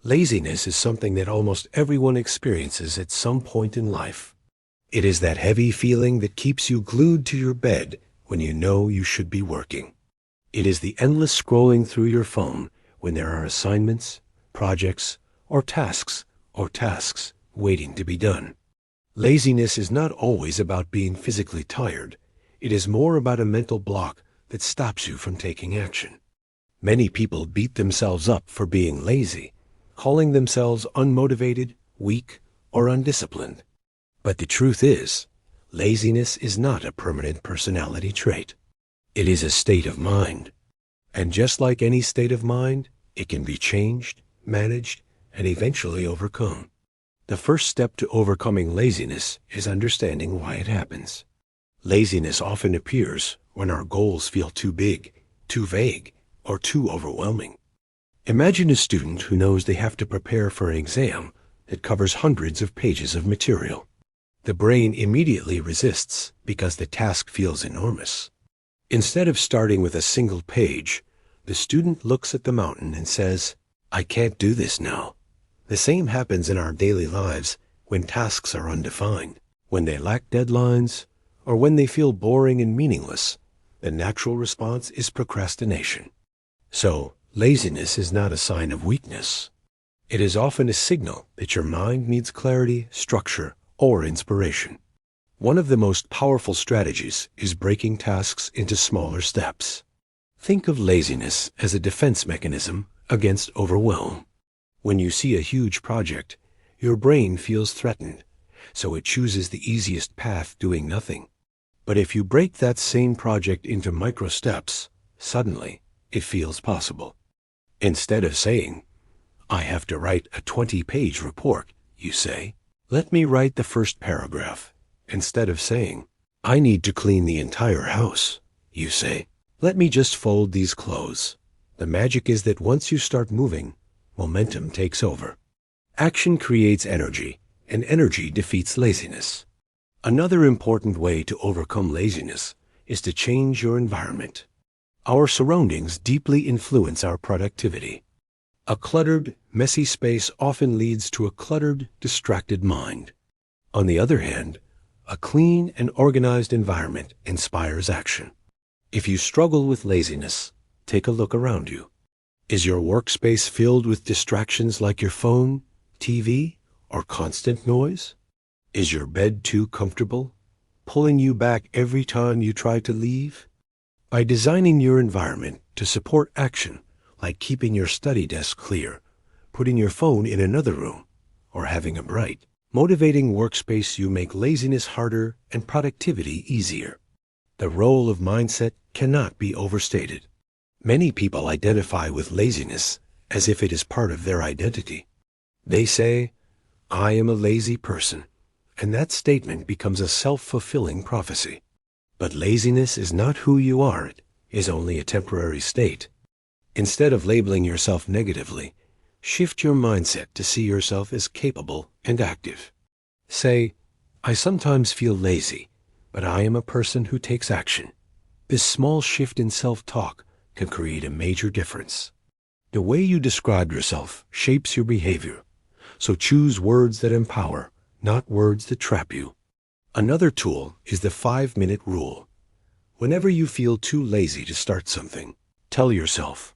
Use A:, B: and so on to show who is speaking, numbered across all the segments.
A: Laziness is something that almost everyone experiences at some point in life. It is that heavy feeling that keeps you glued to your bed when you know you should be working. It is the endless scrolling through your phone when there are assignments, projects, or tasks waiting to be done. Laziness is not always about being physically tired. It is more about a mental block that stops you from taking action. Many people beat themselves up for being lazy, calling themselves unmotivated, weak, or undisciplined. But the truth is, laziness is not a permanent personality trait. It is a state of mind. And just like any state of mind, it can be changed, managed, and eventually overcome. The first step to overcoming laziness is understanding why it happens. Laziness often appears when our goals feel too big, too vague, or too overwhelming. Imagine a student who knows they have to prepare for an exam that covers hundreds of pages of material. The brain immediately resists because the task feels enormous. Instead of starting with a single page, the student looks at the mountain and says, "I can't do this now." The same happens in our daily lives when tasks are undefined, when they lack deadlines, or when they feel boring and meaningless. The natural response is procrastination. So, laziness is not a sign of weakness. It is often a signal that your mind needs clarity, structure, or inspiration. One of the most powerful strategies is breaking tasks into smaller steps. Think of laziness as a defense mechanism against overwhelm. When you see a huge project, your brain feels threatened, so it chooses the easiest path, doing nothing. But if you break that same project into micro steps, suddenly it feels possible. Instead of saying, "I have to write a 20-page report," you say, "Let me write the first paragraph." Instead of saying, "I need to clean the entire house," you say, "Let me just fold these clothes." The magic is that once you start moving, momentum takes over. Action creates energy, and energy defeats laziness. Another important way to overcome laziness is to change your environment. Our surroundings deeply influence our productivity. A cluttered, messy space often leads to a cluttered, distracted mind. On the other hand, a clean and organized environment inspires action. If you struggle with laziness, take a look around you. Is your workspace filled with distractions like your phone, TV, or constant noise? Is your bed too comfortable, pulling you back every time you try to leave? By designing your environment to support action, like keeping your study desk clear, putting your phone in another room, or having a bright, motivating workspace, you make laziness harder and productivity easier. The role of mindset cannot be overstated. Many people identify with laziness as if it is part of their identity. They say, "I am a lazy person," and that statement becomes a self-fulfilling prophecy. But laziness is not who you are. It is only a temporary state. Instead of labeling yourself negatively, shift your mindset to see yourself as capable and active. Say, "I sometimes feel lazy, but I am a person who takes action." This small shift in self-talk can create a major difference. The way you describe yourself shapes your behavior, so choose words that empower, not words that trap you. Another tool is the 5-minute rule. Whenever you feel too lazy to start something, tell yourself,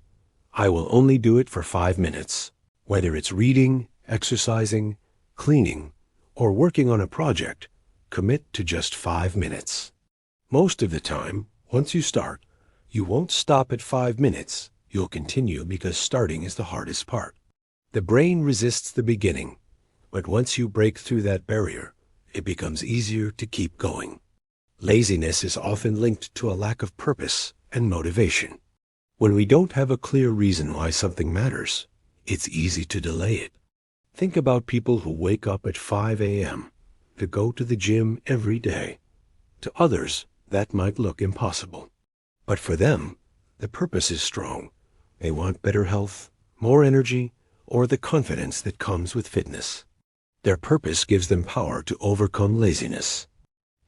A: "I will only do it for 5 minutes." Whether it's reading, exercising, cleaning, or working on a project, commit to just 5 minutes. Most of the time, once you start, you won't stop at 5 minutes. You'll continue because starting is the hardest part. The brain resists the beginning, but once you break through that barrier, it becomes easier to keep going. Laziness is often linked to a lack of purpose and motivation. When we don't have a clear reason why something matters, it's easy to delay it. Think about people who wake up at 5 a.m. to go to the gym every day. To others, that might look impossible. But for them, the purpose is strong. They want better health, more energy, or the confidence that comes with fitness. Their purpose gives them power to overcome laziness.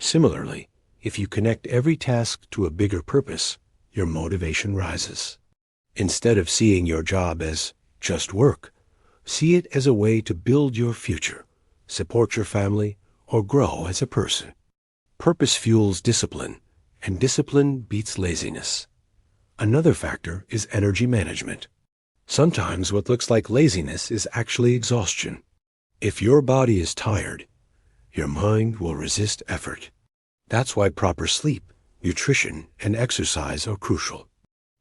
A: Similarly, if you connect every task to a bigger purpose, your motivation rises. Instead of seeing your job as just work, See it as a way to build your future, support your family, or grow as a person. Purpose fuels discipline, and discipline beats laziness. Another factor is energy management. Sometimes what looks like laziness is actually exhaustion. If your body is tired, your mind will resist effort. That's why proper sleep, nutrition, and exercise are crucial.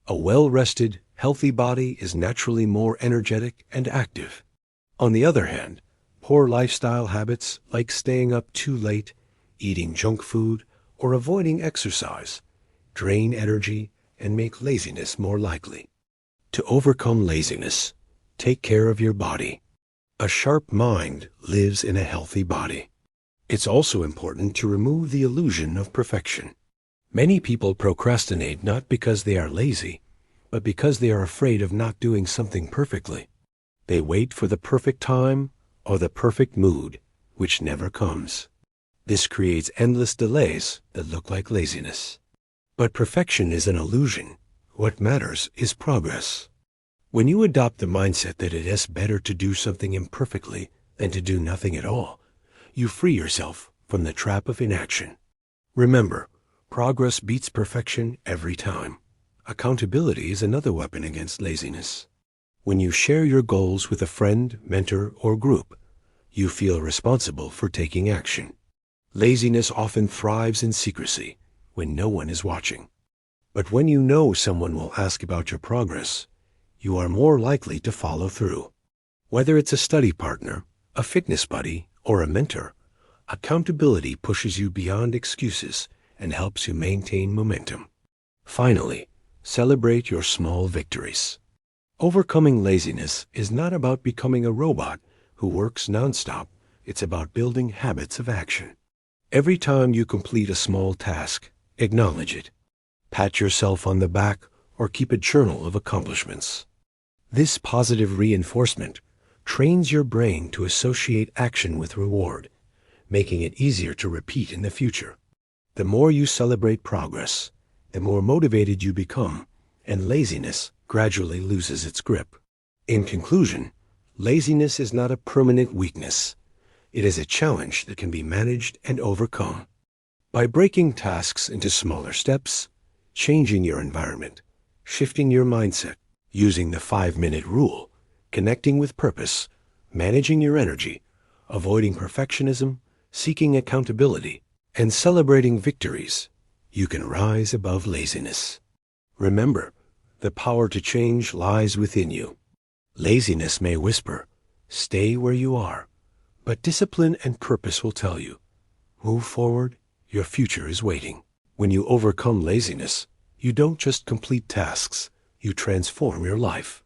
A: A well-rested, healthy body is naturally more energetic and active. On the other hand, poor lifestyle habits like staying up too late, eating junk food, or avoiding exercise drain energy and make laziness more likely. To overcome laziness, take care of your body. A sharp mind lives in a healthy body. It's also important to remove the illusion of perfection. Many people procrastinate not because they are lazy, but because they are afraid of not doing something perfectly. They wait for the perfect time or the perfect mood, which never comes. This creates endless delays that look like laziness. But perfection is an illusion. What matters is progress. When you adopt the mindset that it is better to do something imperfectly than to do nothing at all, you free yourself from the trap of inaction. Remember, progress beats perfection every time. Accountability is another weapon against laziness. When you share your goals with a friend, mentor, or group, you feel responsible for taking action. Laziness often thrives in secrecy when no one is watching. But when you know someone will ask about your progress, you are more likely to follow through. Whether it's a study partner, a fitness buddy, or a mentor, accountability pushes you beyond excuses and helps you maintain momentum. Finally, celebrate your small victories. Overcoming laziness is not about becoming a robot who works nonstop. It's about building habits of action. Every time you complete a small task, acknowledge it. Pat yourself on the back or keep a journal of accomplishments. This positive reinforcement trains your brain to associate action with reward, making it easier to repeat in the future. The more you celebrate progress, the more motivated you become, and laziness gradually loses its grip. In conclusion, laziness is not a permanent weakness. It is a challenge that can be managed and overcome. By breaking tasks into smaller steps, changing your environment, shifting your mindset, using the 5-minute rule, connecting with purpose, managing your energy, avoiding perfectionism, seeking accountability, and celebrating victories, you can rise above laziness. Remember, the power to change lies within you. Laziness may whisper, "Stay where you are," but discipline and purpose will tell you, "Move forward, your future is waiting." When you overcome laziness, you don't just complete tasks, you transform your life.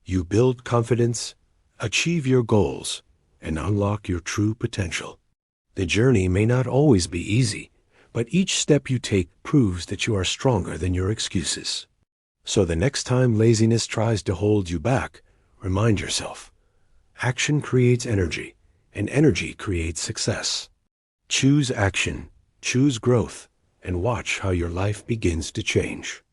A: You build confidence, achieve your goals, and unlock your true potential. The journey may not always be easy, but each step you take proves that you are stronger than your excuses. So the next time laziness tries to hold you back, remind yourself, action creates energy, and energy creates success. Choose action, choose growth, and watch how your life begins to change.